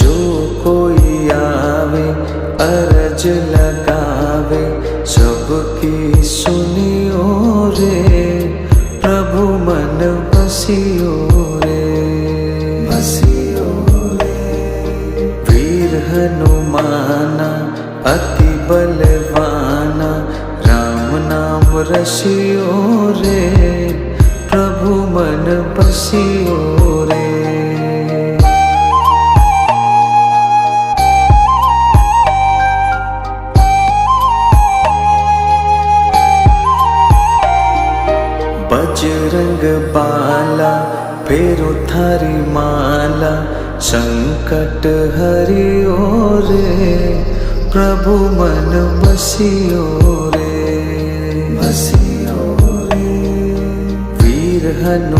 जो कोई आवे अरज लगावे सबकी सुनियो रे, प्रभु मन बसियो रे, बसियो रे। वीर हनुमाना अति बलवाना, राम नाम रसियो रे, प्रभु मन बसियो रे। बजरंग बाला फेरो थारी माला, संकट हरियो रे, प्रभु मन बसियो रे, बसियो रे। वीर हनुमान